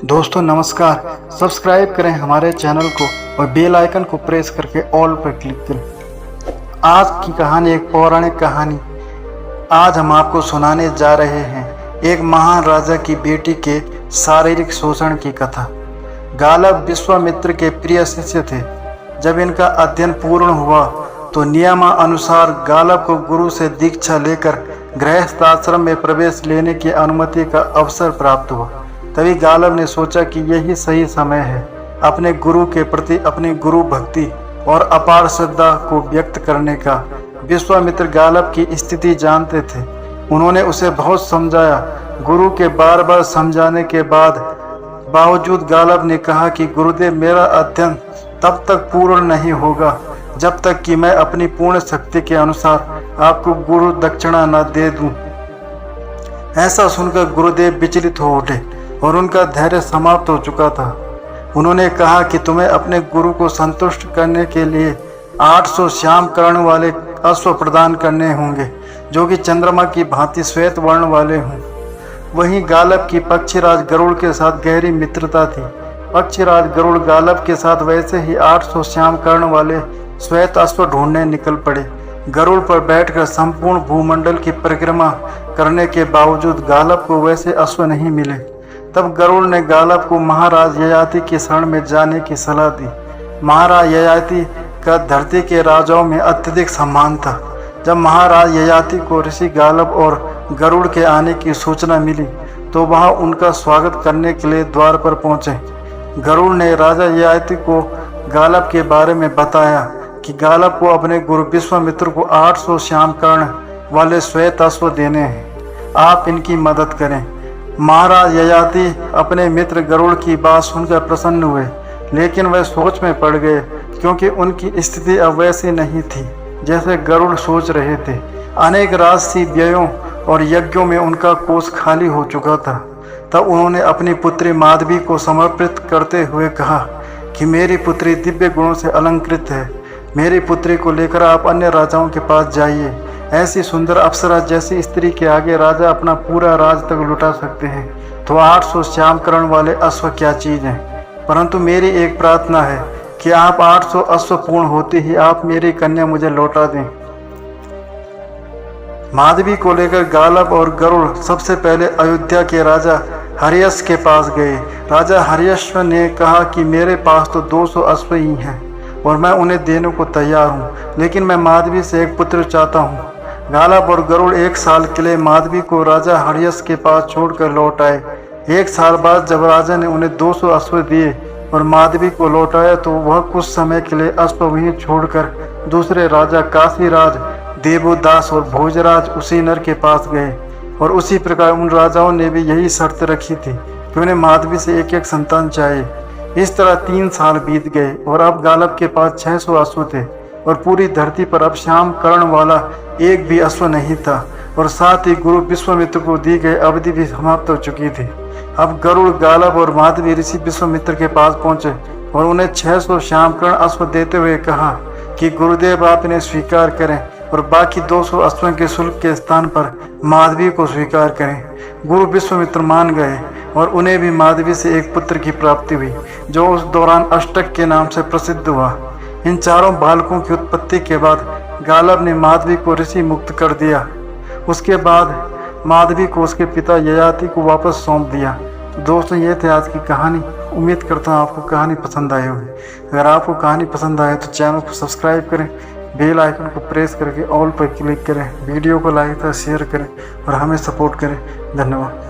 दोस्तों नमस्कार। सब्सक्राइब करें हमारे चैनल को और बेल आइकन को प्रेस करके ऑल पर क्लिक करें। आज की कहानी एक पौराणिक कहानी आज हम आपको सुनाने जा रहे हैं। एक महान राजा की बेटी के शारीरिक शोषण की कथा। गालब विश्वामित्र के प्रिय शिष्य थे। जब इनका अध्ययन पूर्ण हुआ तो नियमानुसार गालब को गुरु से दीक्षा लेकर गृहस्थ आश्रम में प्रवेश लेने की अनुमति का अवसर प्राप्त हुआ। तभी गालब ने सोचा कि यही सही समय है अपने गुरु के प्रति अपनी गुरु भक्ति और अपार श्रद्धा को व्यक्त करने का। विश्वामित्र गालब की स्थिति जानते थे। उन्होंने उसे बहुत समझाया। गुरु के बार बार समझाने के बावजूद गालब ने कहा कि गुरुदेव, मेरा अध्ययन तब तक पूर्ण नहीं होगा जब तक कि मैं अपनी पूर्ण शक्ति के अनुसार आपको गुरु दक्षिणा न दे दूं। ऐसा सुनकर गुरुदेव विचलित हो उठे और उनका धैर्य समाप्त हो चुका था। उन्होंने कहा कि तुम्हें अपने गुरु को संतुष्ट करने के लिए 800 श्याम कर्ण वाले अश्व प्रदान करने होंगे, जो कि चंद्रमा की भांति श्वेत वर्ण वाले हों। वहीं गालब की पक्षीराज गरुड़ के साथ गहरी मित्रता थी। पक्षीराज गरुड़ गालब के साथ वैसे ही 800 श्याम कर्ण वाले श्वेत अश्व ढूंढने निकल पड़े। गरुड़ पर बैठकर संपूर्ण भूमंडल की परिक्रमा करने के बावजूद गालब को वैसे अश्व नहीं मिले। तब गरुड़ ने गालब को महाराज ययाति की शरण में जाने की सलाह दी। महाराज ययाति का धरती के राजाओं में अत्यधिक सम्मान था। जब महाराज ययाति को ऋषि गालब और गरुड़ के आने की सूचना मिली तो वह उनका स्वागत करने के लिए द्वार पर पहुंचे। गरुड़ ने राजा ययाति को गालब के बारे में बताया कि गालब को अपने गुरु विश्वामित्र को 800 श्याम कर्ण वाले श्वेत अश्व देने हैं। आप इनकी मदद करें। महाराज ययाति अपने मित्र गरुड़ की बात सुनकर प्रसन्न हुए, लेकिन वह सोच में पड़ गए क्योंकि उनकी स्थिति अब वैसी नहीं थी जैसे गरुड़ सोच रहे थे। अनेक राजसी व्ययों और यज्ञों में उनका कोष खाली हो चुका था। तब उन्होंने अपनी पुत्री माधवी को समर्पित करते हुए कहा कि मेरी पुत्री दिव्य गुणों से अलंकृत है। मेरी पुत्री को लेकर आप अन्य राजाओं के पास जाइए। ऐसी सुंदर अप्सरा जैसी स्त्री के आगे राजा अपना पूरा राज तक लुटा सकते हैं, तो 800 श्याम कर्ण वाले अश्व क्या चीज़ हैं। परंतु मेरी एक प्रार्थना है कि आप 800 अश्व पूर्ण होते ही आप मेरी कन्या मुझे लौटा दें। माधवी को लेकर गालब और गरुड़ सबसे पहले अयोध्या के राजा हर्यश के पास गए। राजा हर्यश ने कहा कि मेरे पास तो 200 अश्व ही हैं और मैं उन्हें देने को तैयार हूँ, लेकिन मैं माधवी से एक पुत्र चाहता हूँ। गालब और गरुड़ 1 साल के लिए माधवी को राजा हर्यश के पास छोड़कर लौट आए। 1 साल बाद जब राजा ने उन्हें 200 अश्व दिए और माधवी को लौटाया तो वह कुछ समय के लिए अश्व वहीं छोड़कर दूसरे राजा काशीराज, देवोदास और भोजराज उसी नर के पास गए। और उसी प्रकार उन राजाओं ने भी यही शर्त रखी थी कि उन्हें माधवी से एक एक संतान चाहिए। इस तरह 3 साल बीत गए और अब गालब के पास 600 अश्व थे और पूरी धरती पर अब श्याम कर्ण वाला एक भी अश्व नहीं था। और साथ ही गुरु विश्वामित्र को दी गई अवधि भी समाप्त हो चुकी थी। अब गरुड़, गालब और माधवी ऋषि विश्वामित्र के पास पहुंचे और उन्हें 600 श्याम कर्ण अश्व देते हुए कहा कि गुरुदेव, आप इन्हें स्वीकार करें और बाकी 200 अश्वों के शुल्क के स्थान पर माधवी को स्वीकार करें। गुरु विश्वामित्र मान गए और उन्हें भी माधवी से एक पुत्र की प्राप्ति हुई, जो उस दौरान अष्टक के नाम से प्रसिद्ध हुआ। इन चारों बालकों की उत्पत्ति के बाद गालब ने माधवी को ऋषि मुक्त कर दिया। उसके बाद माधवी को उसके पिता ययाति को वापस सौंप दिया। तो दोस्तों, ये थे आज की कहानी। उम्मीद करता हूँ आपको कहानी पसंद आई होगी। अगर आपको कहानी पसंद आए तो चैनल को सब्सक्राइब करें, बेल आइकन को प्रेस करके ऑल पर क्लिक करें, वीडियो को लाइक तथा शेयर करें और हमें सपोर्ट करें। धन्यवाद।